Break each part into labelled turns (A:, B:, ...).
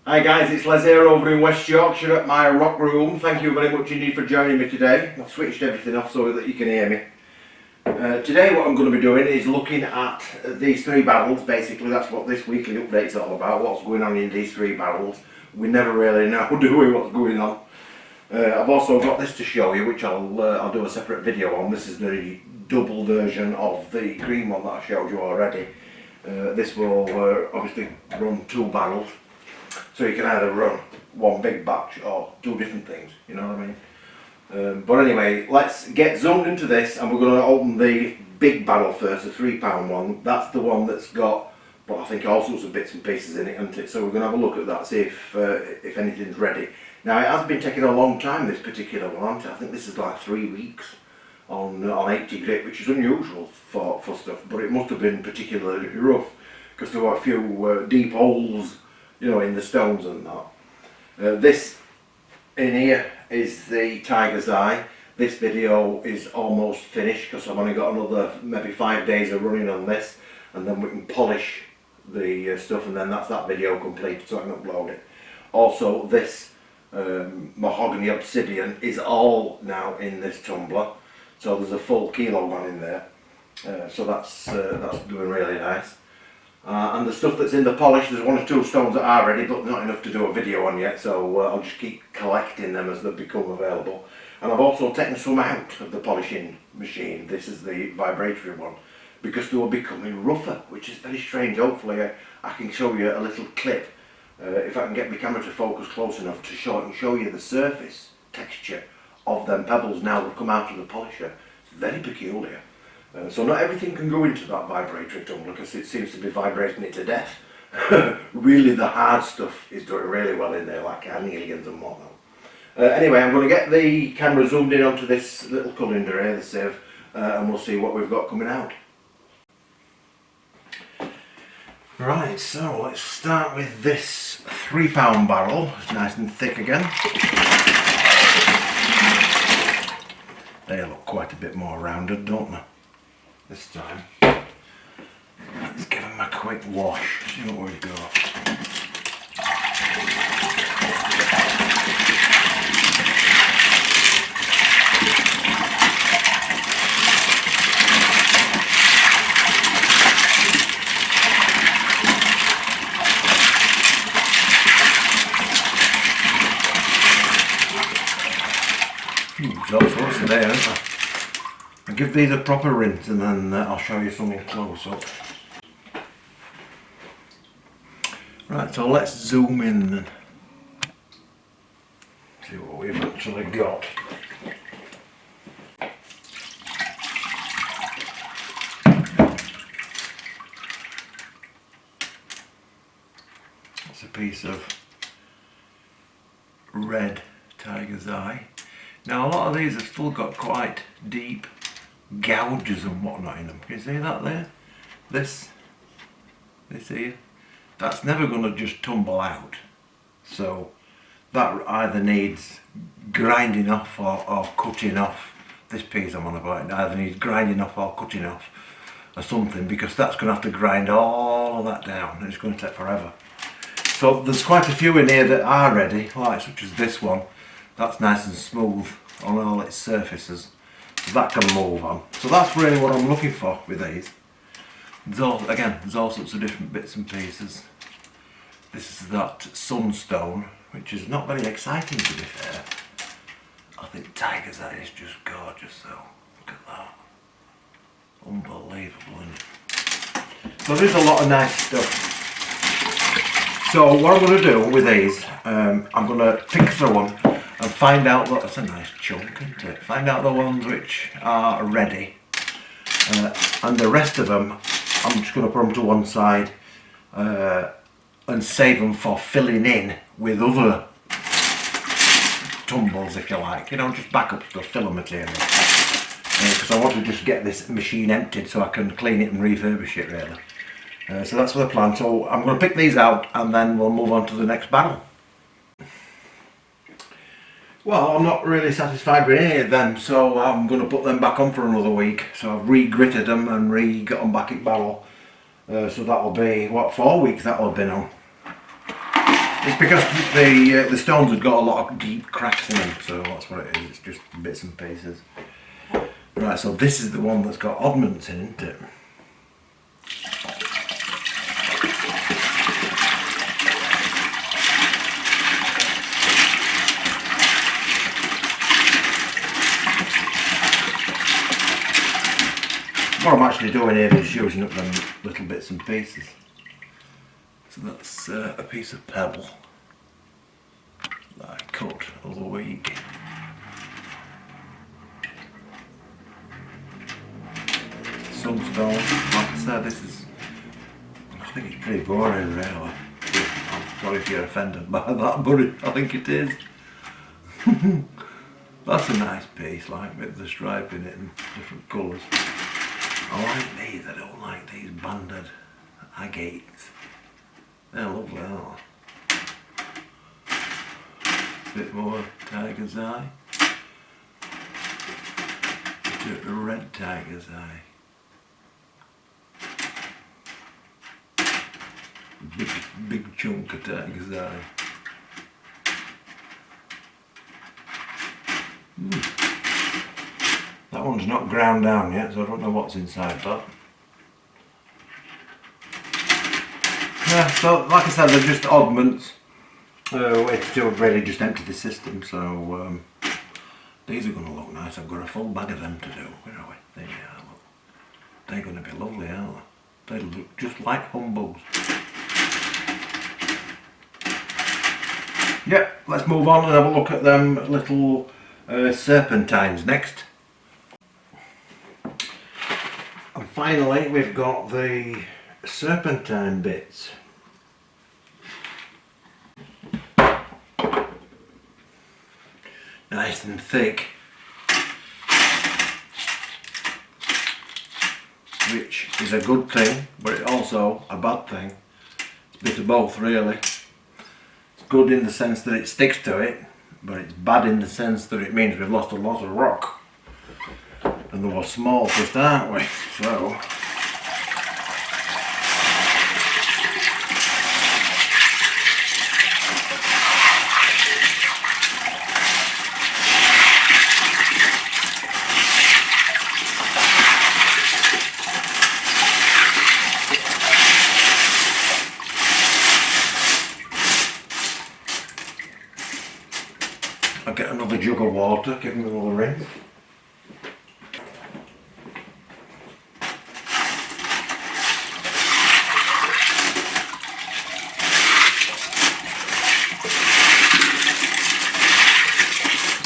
A: Hi guys, it's Les here over in West Yorkshire at my rock room. Thank you very much indeed for joining me today. I've switched everything off so that you can hear me. Today what I'm going to be doing is looking at these three barrels. Basically that's what this weekly update's all about, what's going on in these three barrels. We never really know, do we, what's going on. I've also got this to show you, which I'll do a separate video on. This is the double version of the green one that I showed you already. This will obviously run two barrels. So you can either run one big batch or two different things, you know what I mean? But anyway, let's get zoomed into this, and we're going to open the big barrel first, the £3 one. That's the one that's got, well, I think all sorts of bits and pieces in it, isn't it? So we're going to have a look at that, see if anything's ready. Now it has been taking a long time, this particular one, hasn't it? I think this is like 3 weeks on 80 grit, which is unusual for stuff, but it must have been particularly rough because there were a few deep holes, you know, in the stones and that. This in here is the Tiger's Eye. This video is almost finished because I've only got another maybe 5 days of running on this, and then we can polish the stuff, and then that's that video complete so I can upload it. Also this mahogany obsidian is all now in this tumbler, so there's a full kilo one in there, so that's doing really nice. And the stuff that's in the polish, there's one or two stones that are ready, but not enough to do a video on yet, so I'll just keep collecting them as they become available. And I've also taken some out of the polishing machine. This is the vibratory one, because they were becoming rougher, which is very strange. Hopefully I can show you a little clip, if I can get my camera to focus close enough to show you the surface texture of them pebbles now they've come out of the polisher. It's very peculiar. So not everything can go into that vibratory tumbler because it seems to be vibrating it to death. Really the hard stuff is doing really well in there, like carnelians and whatnot. Anyway, I'm going to get the camera zoomed in onto this little colander here, the sieve, and we'll see what we've got coming out. Right, so let's start with this £3 barrel. It's nice and thick again. They look quite a bit more rounded, don't they? This time. Let's give them a quick wash, see what we've got. There's all sorts in there, isn't there? I'll give these a proper rinse and then I'll show you something close up. Right, so let's zoom in and see what we've actually got. It's a piece of red Tiger's Eye. Now a lot of these have still got quite deep gouges and whatnot in them. Can you see that there? This here, that's never going to just tumble out. So that either needs grinding off or cutting off. This piece I'm on about, it either needs grinding off or cutting off or something, because that's going to have to grind all of that down and it's going to take forever. So there's quite a few in here that are ready, like such as this one. That's nice and smooth on all its surfaces. That can move on. So that's really what I'm looking for with these. There's all sorts of different bits and pieces. This is that sunstone, which is not very exciting to be fair. I think Tiger's Eye is just gorgeous though. Look at that. Unbelievable, isn't it? So there's a lot of nice stuff. So what I'm going to do with these, I'm going to pick through them and find out that that's a nice chunk, isn't it? Find out the ones which are ready, and the rest of them I'm just going to put them to one side and save them for filling in with other tumbles, if you like, you know, just backup stuff, filler material, because I want to just get this machine emptied so I can clean it and refurbish it really. So that's the plan. So I'm going to pick these out and then we'll move on to the next barrel. Well, I'm not really satisfied with any of them, so I'm going to put them back on for another week. So I've re-gritted them and re-got them back in barrel. So that'll be, what, 4 weeks that'll have been on. It's because the stones have got a lot of deep cracks in them, so that's what it is. It's just bits and pieces. Right, so this is the one that's got oddments in, isn't it? What I'm actually doing here is using up them little bits and pieces. So that's a piece of pebble that I cut the other week. Sunstone, like I said, I think it's pretty boring really. I'm sorry if you're offended by that, but I think it is. That's a nice piece, like with the stripe in it and different colours. I like these, I don't like these banded agates. They're lovely, aren't they? Bit more tiger's eye. A red tiger's eye. Big chunk of tiger's eye. That one's not ground down yet, so I don't know what's inside that. Yeah, so like I said, they're just oddments. Way to do it, really just empty the system, so these are going to look nice. I've got a full bag of them to do. Where are we? There they are, look. They're going to be lovely, aren't they? They look just like humbugs. Yeah, let's move on and have a look at them little serpentines next. And finally we've got the serpentine bits. Nice and thick, which is a good thing, but it's also a bad thing. It's a bit of both really. It's good in the sense that it sticks to it, but it's bad in the sense that it means we've lost a lot of rock. And they were small to start with, so I'll get another jug of water, give them another rinse.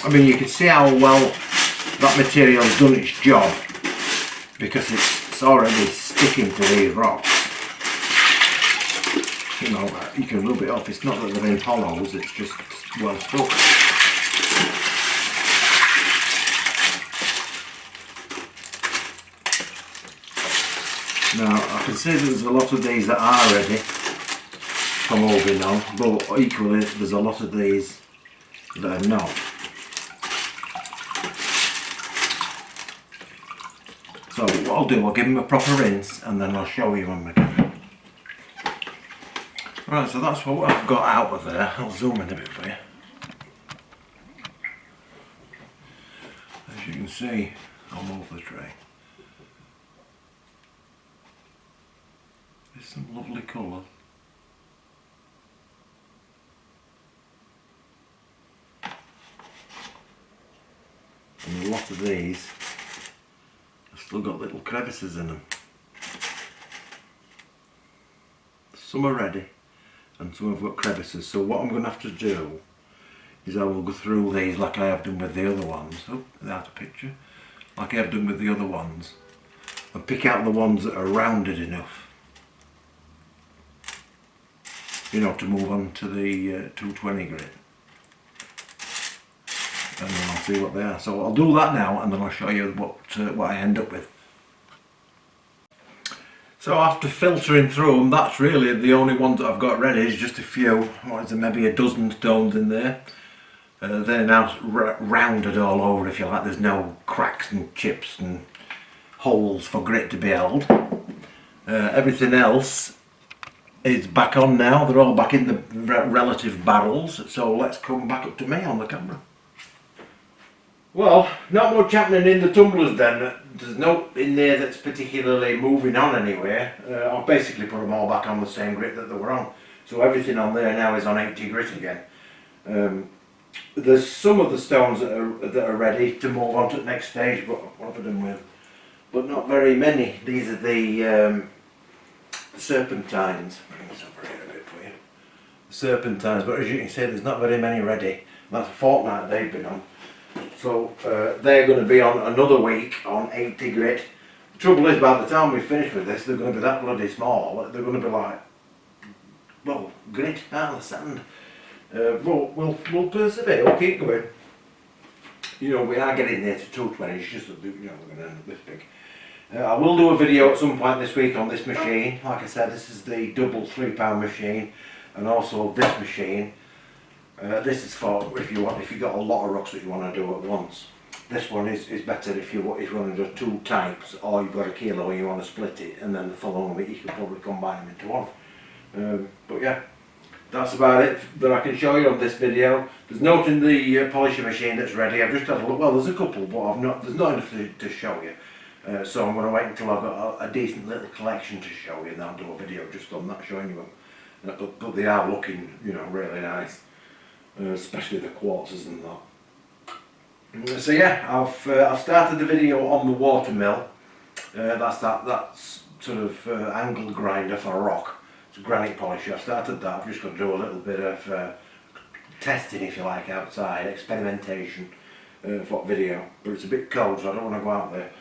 A: I mean, you can see how well that material's done its job because it's already sticking to these rocks. You know, you can rub it off. It's not that they're in hollows, it's just well stuck. Now, I can see that there's a lot of these that are ready for moving on, but equally there's a lot of these that are not. So what I'll do, I'll give them a proper rinse and then I'll show you when we do it. Right, so that's what I've got out of there. I'll zoom in a bit for you. As you can see, I'll move the tray. There's some lovely colours. And a lot of these have still got little crevices in them. Some are ready and some have got crevices, so what I'm going to have to do is I will go through these like I have done with the other ones. Oh, there's a picture. Like I have done with the other ones, and pick out the ones that are rounded enough, you know, to move on to the 220 grit. And then I'll see what they are. So I'll do that now and then I'll show you what I end up with. So after filtering through them, that's really the only ones that I've got ready. Is just a few, what is there, maybe a dozen stones in there. They're now rounded all over, if you like. There's no cracks and chips and holes for grit to be held. Everything else is back on now. They're all back in the relative barrels. So let's come back up to me on the camera. Well, not much happening in the tumblers then. There's no in there that's particularly moving on anywhere. I've basically put them all back on the same grit that they were on. So everything on there now is on 80 grit again. There's some of the stones that are ready to move on to the next stage, but what have I done with? But not very many. These are the serpentines. Bring this over here a bit for you. The serpentines, but as you can see, there's not very many ready. That's a fortnight they've been on. So they're going to be on another week on 80 grit. The trouble is, by the time we finish with this, they're going to be that bloody small. They're going to be like, well, grit out of the sand. We'll persevere. We'll keep going. You know, we are getting there to 220. It's just that, you know, we're going to end up this big. I will do a video at some point this week on this machine. Like I said, this is the double £3 machine, and also this machine. This is for if you've got a lot of rocks that you want to do at once. This one is better if you want to do 2 types, or you've got a kilo and you want to split it, and then the following week you can probably combine them into one. But yeah, that's about it that I can show you on this video. There's note in the polishing machine that's ready. I've just had a look. Well, there's a couple, but there's not enough to show you. So I'm going to wait until I've got a decent little collection to show you, and I'll do a video just on that showing you them. But they are looking, you know, really nice. Especially the quartzes and that. So yeah, I've started the video on the water mill. That's sort of angle grinder for rock. It's a granite polisher. I've started that. I've just got to do a little bit of testing, if you like, outside, experimentation for video. But it's a bit cold, so I don't want to go out there.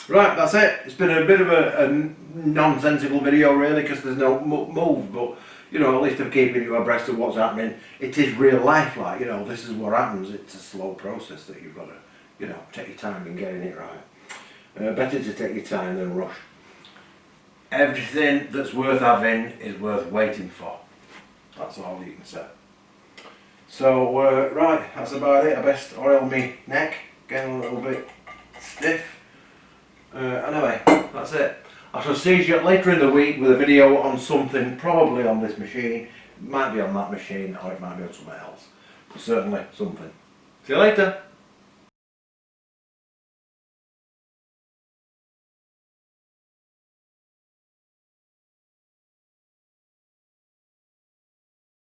A: Right, that's it. It's been a bit of a nonsensical video really, because there's no move, but you know, at least I'm keeping you abreast of what's happening. It is real life, like, you know, this is what happens. It's a slow process that you've got to, you know, take your time in getting it right. Better to take your time than rush. Everything that's worth having is worth waiting for. That's all you can say. So, right, that's about it. I best oil me neck, getting a little bit stiff. Anyway, that's it. I shall see you later in the week with a video on something, probably on this machine. It might be on that machine, or it might be on something else. But certainly something. See you later.